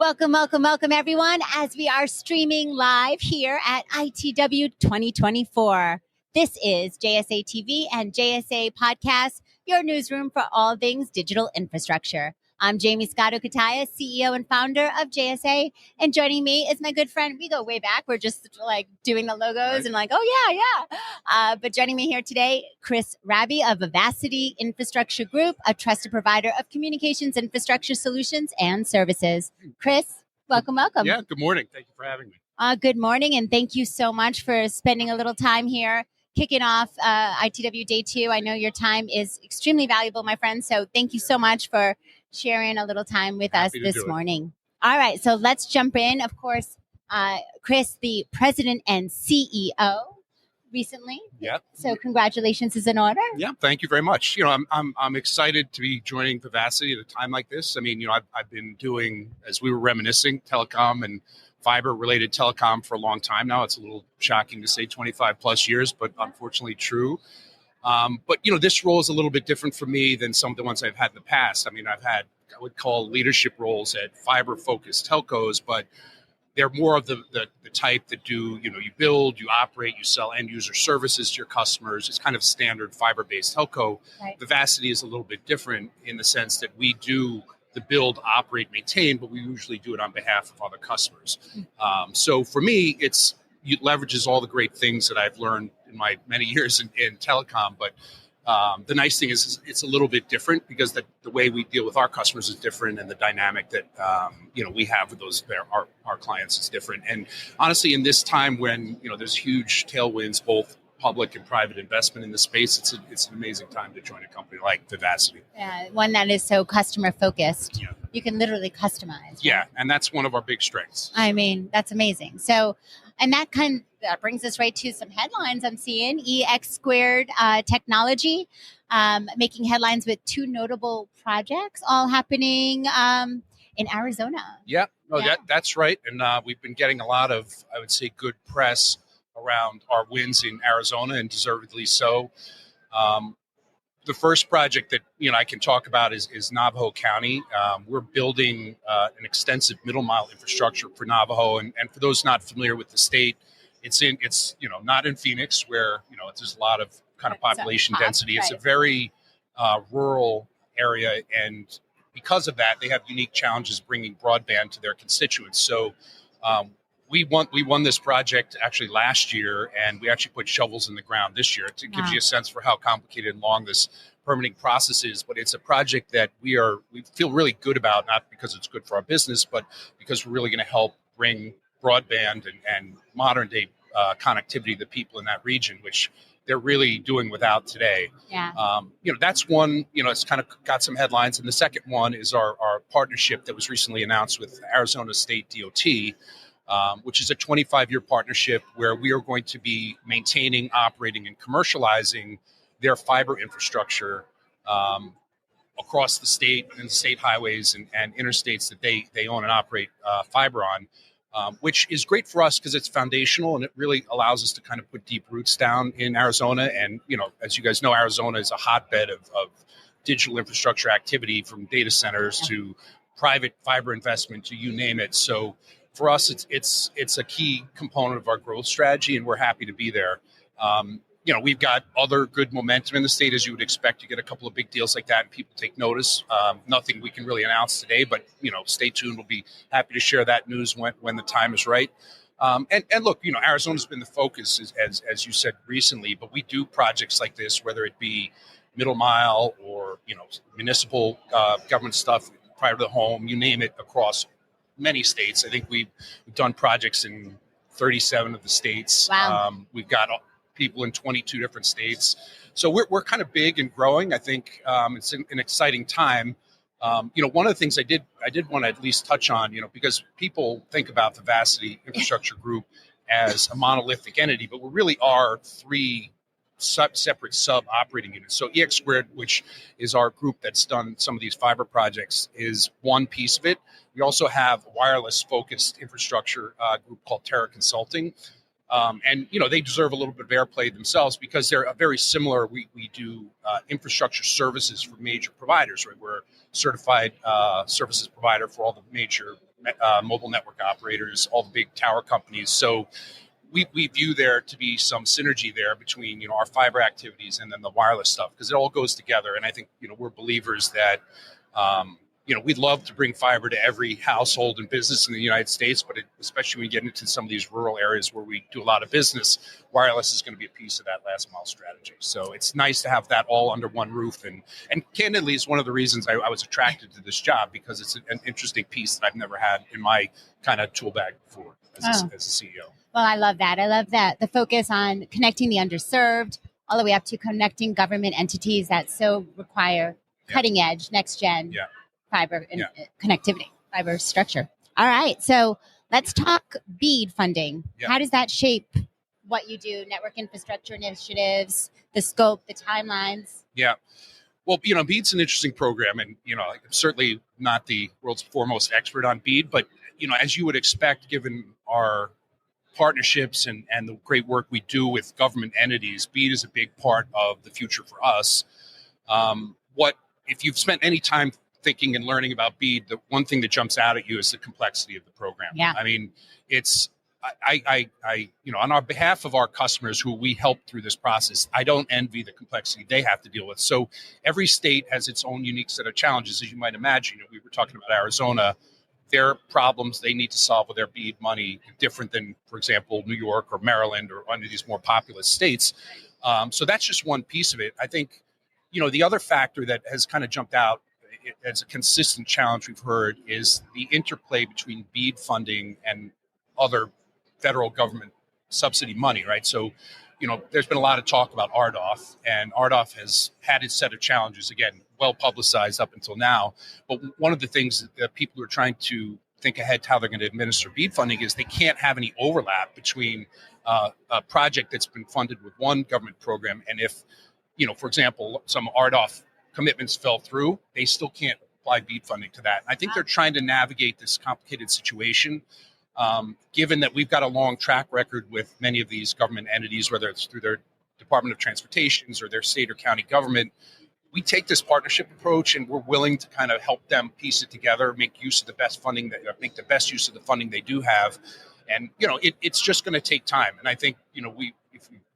Welcome, welcome, welcome, everyone, as we are streaming live here at ITW 2024. This is JSA TV and JSA Podcast, your newsroom for all things digital infrastructure. I'm Jamie Scotto-Kataya, CEO and founder of JSA, and joining me is my good friend. We go way back. We're just like doing the logos and like, oh, yeah. But joining me here today, Chris Rabii of Vivacity Infrastructure Group, a trusted provider of communications infrastructure solutions and services. Chris, welcome. Yeah, good morning. Thank you for having me. Good morning, and thank you so much for spending a little time here, kicking off ITW Day 2. I know your time is extremely valuable, my friend, so thank you so much for sharing a little time with us this morning. All right, so let's jump in. Of course, Chris, the president and CEO recently. Yeah. So congratulations is in order. Yeah, thank you very much. You know, I'm excited to be joining Vivacity at a time like this. I mean, you know, I've been doing, as we were reminiscing, telecom and fiber-related telecom for a long time now. It's a little shocking to say 25 plus years, but unfortunately true. But, you know, this role is a little bit different for me than some of the ones I've had in the past. I mean, I've had, I would call leadership roles at fiber-focused telcos, but they're more of the type that do, you know, you build, you operate, you sell end user services to your customers. It's kind of standard fiber-based telco. Right. Vivacity is a little bit different in the sense that we do the build, operate, maintain, but we usually do it on behalf of other customers. So for me, it leverages all the great things that I've learned in my many years in telecom, but the nice thing is it's a little bit different because the way we deal with our customers is different, and the dynamic that you know we have with our clients is different. And honestly, in this time when you know there's huge tailwinds, both public and private investment in the space, it's an amazing time to join a company like Vivacity. Yeah, one that is so customer focused. Yeah. You can literally customize. Right? Yeah, and that's one of our big strengths. I mean, that's amazing. So, and that brings us right to some headlines I'm seeing. EX Squared Technology making headlines with two notable projects all happening in Arizona. Yeah, no, yeah. That's right. And we've been getting a lot of, I would say, good press around our wins in Arizona, and deservedly so. The first project that you know I can talk about is Navajo County. We're building an extensive middle mile infrastructure for Navajo, and for those not familiar with the state, it's you know not in Phoenix where you know there's a lot of kind of population density. It's a very rural area, and because of that, they have unique challenges bringing broadband to their constituents. So. We won this project actually last year, and we actually put shovels in the ground this year. It gives you a sense for how complicated and long this permitting process is. But it's a project that we feel really good about, not because it's good for our business, but because we're really going to help bring broadband and modern day connectivity to the people in that region, which they're really doing without today. Yeah. You know, that's one, you know, it's kind of got some headlines. And the second one is our partnership that was recently announced with Arizona State DOT. Which is a 25-year partnership where we are going to be maintaining, operating, and commercializing their fiber infrastructure across the state and state highways and interstates that they own and operate fiber on, which is great for us because it's foundational and it really allows us to kind of put deep roots down in Arizona. And, you know, as you guys know, Arizona is a hotbed of digital infrastructure activity, from data centers to private fiber investment to you name it. So for us, it's a key component of our growth strategy, and we're happy to be there. You know, we've got other good momentum in the state, as you would expect. You get a couple of big deals like that, and people take notice. Nothing we can really announce today, but you know, stay tuned. We'll be happy to share that news when the time is right. And look, you know, Arizona's been the focus, as you said recently, but we do projects like this, whether it be middle mile or you know municipal government stuff, private to the home, you name it, across many states. I think we've done projects in 37 of the states. Wow. We've got people in 22 different states. So we're kind of big and growing. I think it's an exciting time. You know, one of the things I did want to at least touch on, you know, because people think about the Vivacity Infrastructure Group as a monolithic entity, but we really are three separate sub-operating units. So EX Squared, which is our group that's done some of these fiber projects, is one piece of it. We also have a wireless-focused infrastructure group called Terra Consulting. And, you know, they deserve a little bit of airplay themselves because they're very similar. We do infrastructure services for major providers, right? We're a certified services provider for all the major mobile network operators, all the big tower companies. So we view there to be some synergy there between our fiber activities and then the wireless stuff, because it all goes together. And I think we're believers that we'd love to bring fiber to every household and business in the United States, but especially when you get into some of these rural areas where we do a lot of business, wireless is going to be a piece of that last mile strategy. So it's nice to have that all under one roof. And candidly, it's one of the reasons I was attracted to this job, because it's an interesting piece that I've never had in my kind of tool bag before as a CEO. Well, I love that. I love that. The focus on connecting the underserved all the way up to connecting government entities that so require cutting edge, next gen fiber and connectivity, fiber structure. All right. So let's talk BEAD funding. Yeah. How does that shape what you do, network infrastructure initiatives, the scope, the timelines? Yeah. Well, BEAD's an interesting program, and, I'm certainly not the world's foremost expert on BEAD, but, as you would expect, given our partnerships and the great work we do with government entities, BEAD is a big part of the future for us. If you've spent any time thinking and learning about BEAD, the one thing that jumps out at you is the complexity of the program. Yeah. I mean, it's on our behalf of our customers who we help through this process, I don't envy the complexity they have to deal with. So every state has its own unique set of challenges, as you might imagine. We were talking about Arizona. Their problems they need to solve with their BEAD money different than, for example, New York or Maryland or one of these more populous states. So that's just one piece of it. I think, the other factor that has kind of jumped out as a consistent challenge we've heard is the interplay between BEAD funding and other federal government subsidy money, right? So, there's been a lot of talk about RDOF, and RDOF has had its set of challenges, again, well publicized up until now. But one of the things that people are trying to think ahead to how they're going to administer BEAD funding is they can't have any overlap between a project that's been funded with one government program, and if, for example, some RDOF commitments fell through, they still can't apply BEAD funding to that. I think they're trying to navigate this complicated situation. Given that we've got a long track record with many of these government entities, whether it's through their Department of Transportations or their state or county government, we take this partnership approach, and we're willing to kind of help them piece it together, make use of the best funding, make the best use of the funding they do have. And, it's just going to take time. And I think, if we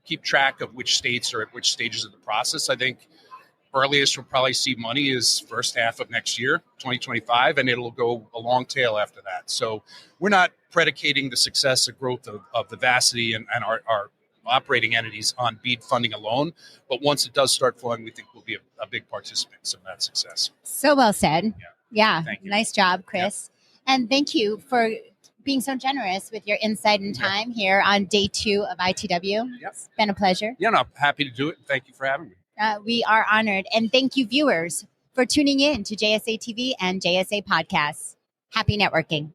keep track of which states are at which stages of the process, I think earliest we'll probably see money is first half of next year, 2025, and it'll go a long tail after that. So we're not predicating the success or growth of Vivacity and our operating entities on BEAD funding alone. But once it does start flowing, we think we'll be a big participant in that success. So well said. Yeah. Thank you. Nice job, Chris. Yeah. And thank you for being so generous with your insight and time here on day 2 of ITW. Yep. It's been a pleasure. Yeah, no, I'm happy to do it. Thank you for having me. We are honored. And thank you, viewers, for tuning in to JSA TV and JSA Podcasts. Happy networking.